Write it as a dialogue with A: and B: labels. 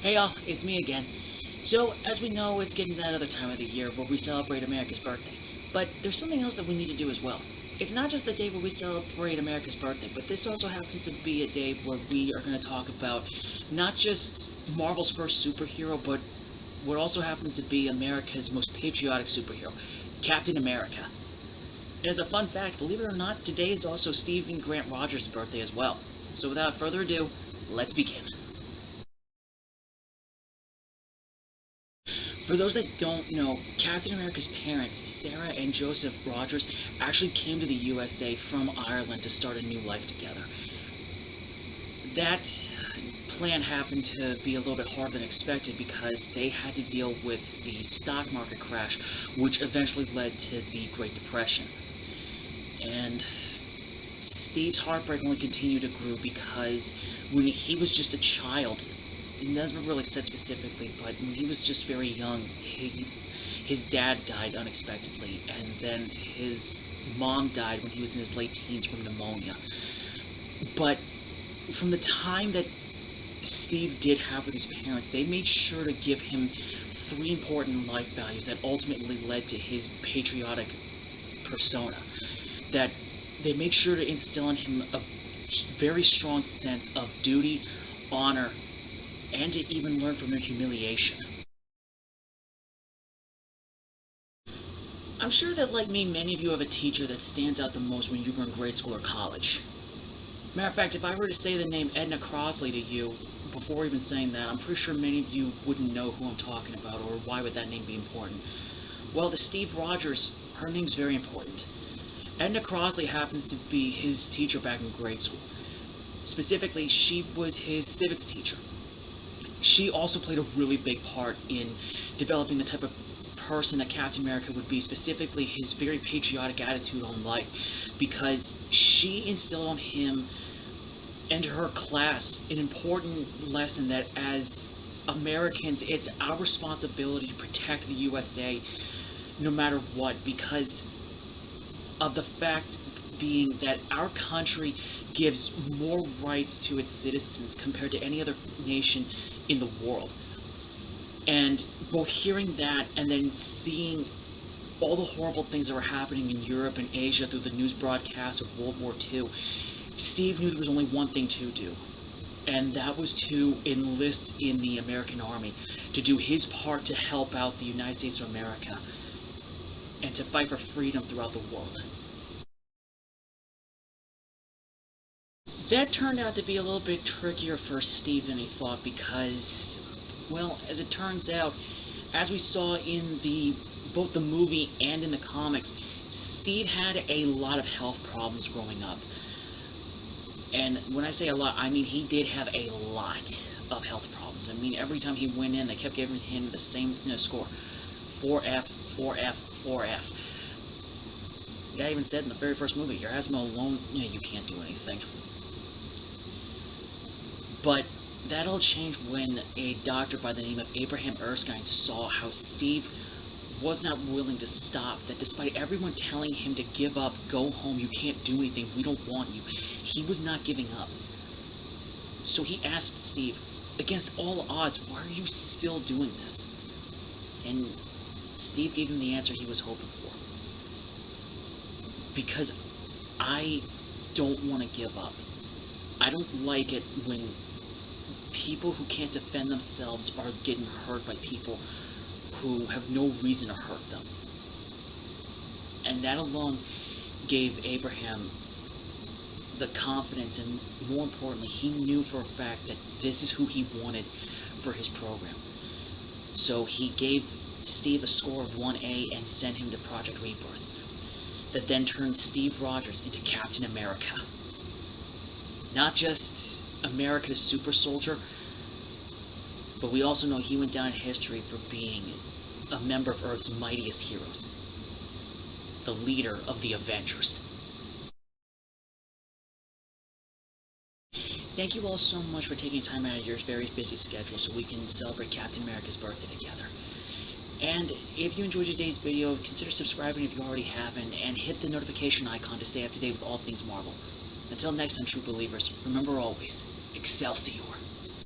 A: Hey y'all, it's me again. So, as we know, it's getting to that other time of the year where we celebrate America's birthday. But there's something else that we need to do as well. It's not just the day where we celebrate America's birthday, but this also happens to be a day where we are going to talk about not just Marvel's first superhero, but what also happens to be America's most patriotic superhero, Captain America. And as a fun fact, believe it or not, today is also Stephen Grant Rogers' birthday as well. So without further ado, let's begin. For those that don't know, Captain America's parents, Sarah and Joseph Rogers, actually came to the USA from Ireland to start a new life together. That plan happened to be a little bit harder than expected because they had to deal with the stock market crash, which eventually led to the Great Depression. And Steve's heartbreak only continued to grow because when he was just a child, it never really said specifically, but when he was just very young, his dad died unexpectedly, and then his mom died when he was in his late teens from pneumonia. But from the time that Steve did have with his parents, they made sure to give him three important life values that ultimately led to his patriotic persona. That they made sure to instill in him a very strong sense of duty, honor, and to even learn from their humiliation. I'm sure that, like me, many of you have a teacher that stands out the most when you were in grade school or college. Matter of fact, if I were to say the name Edna Crosley to you, before even saying that, I'm pretty sure many of you wouldn't know who I'm talking about, or why would that name be important. Well, to Steve Rogers, her name's very important. Edna Crosley happens to be his teacher back in grade school. Specifically, she was his civics teacher. She also played a really big part in developing the type of person that Captain America would be, specifically his very patriotic attitude on life, because she instilled on him and her class an important lesson that as Americans, it's our responsibility to protect the USA no matter what, because of the fact being that our country gives more rights to its citizens compared to any other nation in the world. And both hearing that and then seeing all the horrible things that were happening in Europe and Asia through the news broadcasts of World War II, Steve knew there was only one thing to do, and that was to enlist in the American Army, to do his part to help out the United States of America, and to fight for freedom throughout the world. That turned out to be a little bit trickier for Steve than he thought because, well, as it turns out, as we saw in both the movie and in the comics, Steve had a lot of health problems growing up. And when I say a lot, I mean he did have a lot of health problems. I mean, every time he went in, they kept giving him the same score. 4F, 4F, 4F. The guy even said in the very first movie, your asthma alone, you can't do anything. But that all changed when a doctor by the name of Abraham Erskine saw how Steve was not willing to stop, that despite everyone telling him to give up, go home, you can't do anything, we don't want you, he was not giving up. So he asked Steve, against all odds, why are you still doing this? And Steve gave him the answer he was hoping for. Because I don't want to give up. I don't like it when people who can't defend themselves are getting hurt by people who have no reason to hurt them. And that alone gave Abraham the confidence, and more importantly, he knew for a fact that this is who he wanted for his program. So he gave Steve a score of 1A and sent him to Project Rebirth, that then turned Steve Rogers into Captain America. Not just America's super soldier, but we also know he went down in history for being a member of Earth's mightiest heroes, the leader of the Avengers. Thank you all so much for taking time out of your very busy schedule so we can celebrate Captain America's birthday together. And if you enjoyed today's video, consider subscribing if you already haven't, and hit the notification icon to stay up to date with all things Marvel. Until next time, true believers, remember always, Excelsior!